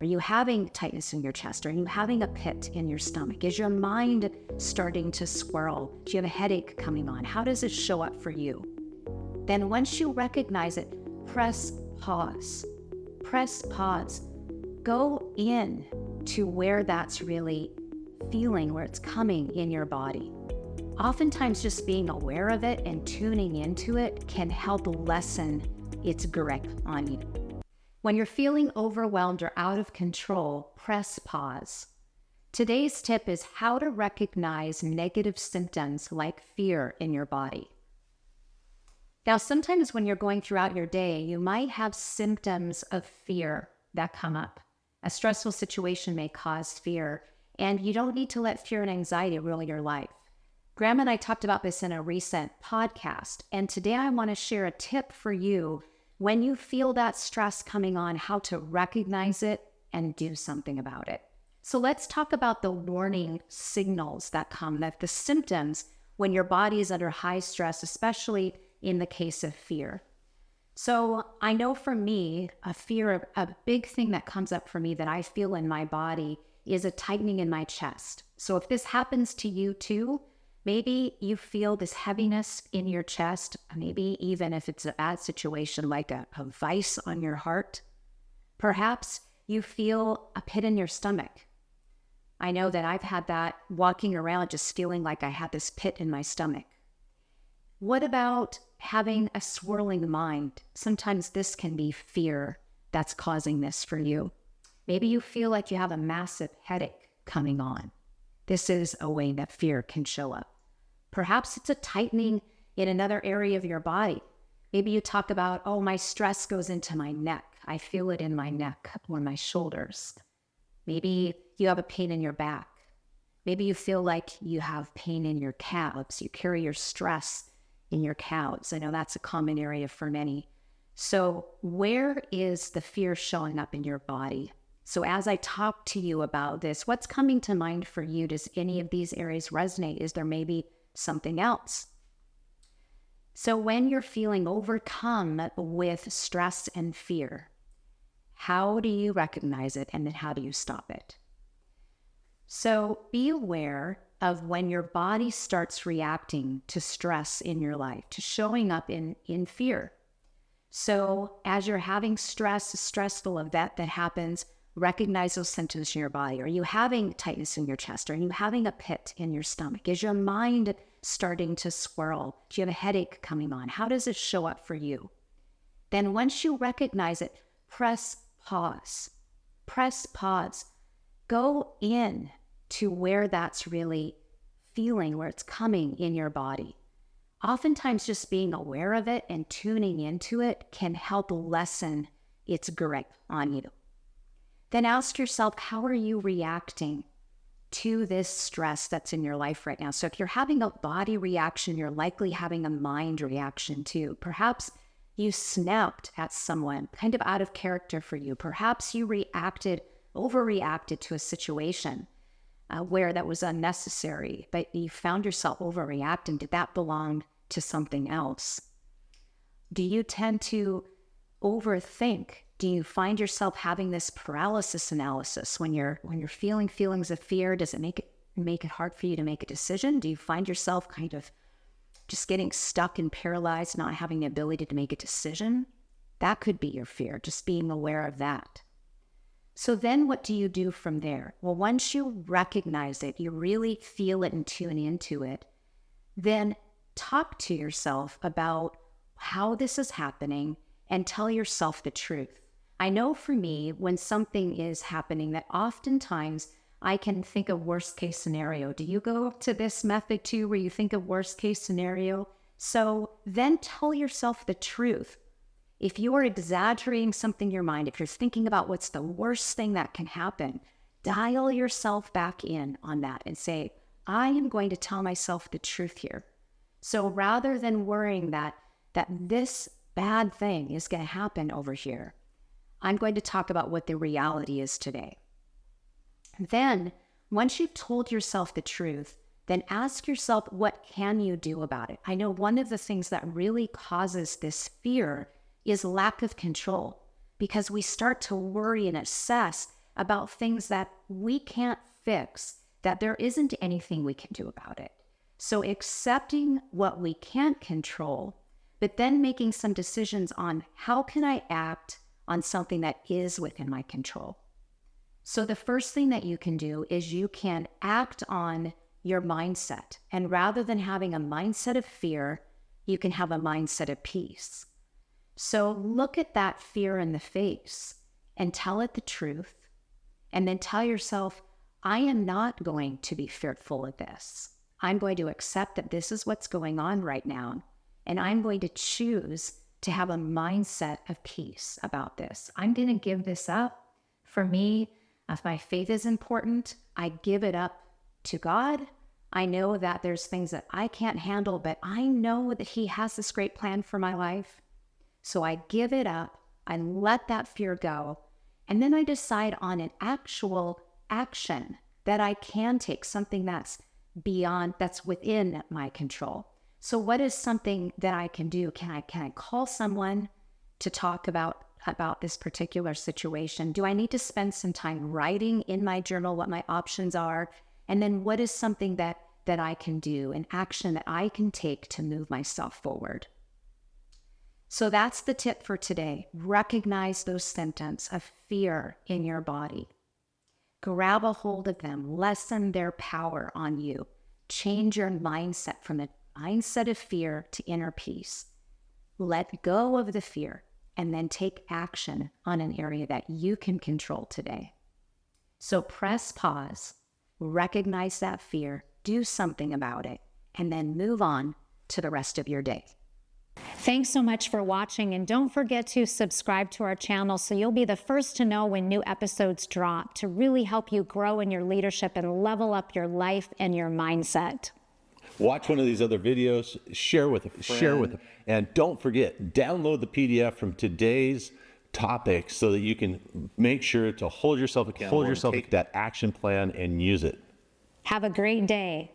Are you having tightness in your chest? Are you having a pit in your stomach? Is your mind starting to swirl? Do you have a headache coming on? How does it show up for you? Then once you recognize it, press pause. Press pause. Go in to where that's really feeling, where it's coming in your body. Oftentimes just being aware of it and tuning into it can help lessen its grip on you. When you're feeling overwhelmed or out of control, press pause. Today's tip is how to recognize negative symptoms like fear in your body. Now, sometimes when you're going throughout your day, you might have symptoms of fear that come up. A stressful situation may cause fear, and you don't need to let fear and anxiety rule your life. Graham and I talked about this in a recent podcast, and today I want to share a tip for you when you feel that stress coming on, how to recognize it and do something about it. So let's talk about the warning signals that come, that the symptoms when your body is under high stress, especially in the case of fear. So I know for me, a big thing that comes up for me that I feel in my body is a tightening in my chest. So if this happens to you too, maybe you feel this heaviness in your chest, maybe even if it's a bad situation like a vice on your heart. Perhaps you feel a pit in your stomach. I know that I've had that walking around just feeling like I had this pit in my stomach. What about having a swirling mind? Sometimes this can be fear that's causing this for you. Maybe you feel like you have a massive headache coming on. This is a way that fear can show up. Perhaps it's a tightening in another area of your body. Maybe you talk about, oh, my stress goes into my neck. I feel it in my neck or my shoulders. Maybe you have a pain in your back. Maybe you feel like you have pain in your calves. You carry your stress in your calves. I know that's a common area for many. So where is the fear showing up in your body? So as I talk to you about this, what's coming to mind for you? Does any of these areas resonate? Is there maybe something else? So when you're feeling overcome with stress and fear, how do you recognize it, and then how do you stop it? So be aware of when your body starts reacting to stress in your life, to showing up in fear. So as you're having stress, a stressful event that happens, recognize those symptoms in your body. Are you having tightness in your chest? Are you having a pit in your stomach? Is your mind starting to swirl? Do you have a headache coming on? How does it show up for you? Then once you recognize it, press pause. Press pause. Go in to where that's really feeling, where it's coming in your body. Oftentimes just being aware of it and tuning into it can help lessen its grip on you. Then ask yourself, how are you reacting to this stress that's in your life right now? So if you're having a body reaction, you're likely having a mind reaction too. Perhaps you snapped at someone, kind of out of character for you. Perhaps you overreacted to a situation where that was unnecessary, but you found yourself overreacting. Did that belong to something else? Do you tend to overthink? Do you find yourself having this paralysis analysis when you're feeling feelings of fear? Does it make it hard for you to make a decision? Do you find yourself kind of just getting stuck and paralyzed, not having the ability to make a decision? That could be your fear, just being aware of that. So then what do you do from there? Well, once you recognize it, you really feel it and tune into it, then talk to yourself about how this is happening and tell yourself the truth. I know for me, when something is happening, that oftentimes I can think of worst case scenario. Do you go to this method too, where you think of worst case scenario? So then tell yourself the truth. If you are exaggerating something in your mind, if you're thinking about what's the worst thing that can happen, dial yourself back in on that and say, I am going to tell myself the truth here. So rather than worrying that this bad thing is going to happen over here, I'm going to talk about what the reality is today. Then, once you've told yourself the truth, then ask yourself, what can you do about it? I know one of the things that really causes this fear is lack of control, because we start to worry and assess about things that we can't fix, that there isn't anything we can do about it. So accepting what we can't control, but then making some decisions on how can I act on something that is within my control. So the first thing that you can do is you can act on your mindset. And rather than having a mindset of fear, you can have a mindset of peace. So look at that fear in the face and tell it the truth. And then tell yourself, I am not going to be fearful of this. I'm going to accept that this is what's going on right now. And I'm going to choose to have a mindset of peace about this. I'm going to give this up. For me, if my faith is important, I give it up to God. I know that there's things that I can't handle, but I know that He has this great plan for my life. So I give it up. I let that fear go. And then I decide on an actual action that I can take, something that's beyond, that's within my control. So what is something that I can do? Can I call someone to talk about this particular situation? Do I need to spend some time writing in my journal what my options are? And then what is something that I can do, an action that I can take to move myself forward? So that's the tip for today. Recognize those symptoms of fear in your body. Grab a hold of them, lessen their power on you. Change your mindset from a mindset of fear to inner peace. Let go of the fear and then take action on an area that you can control today. So press pause, recognize that fear, do something about it, and then move on to the rest of your day. Thanks so much for watching, and don't forget to subscribe to our channel so you'll be the first to know when new episodes drop to really help you grow in your leadership and level up your life and your mindset. Watch one of these other videos, share with a friend, and don't forget, download the PDF from today's topics so that you can make sure to hold yourself accountable, take that action plan and use it. Have a great day.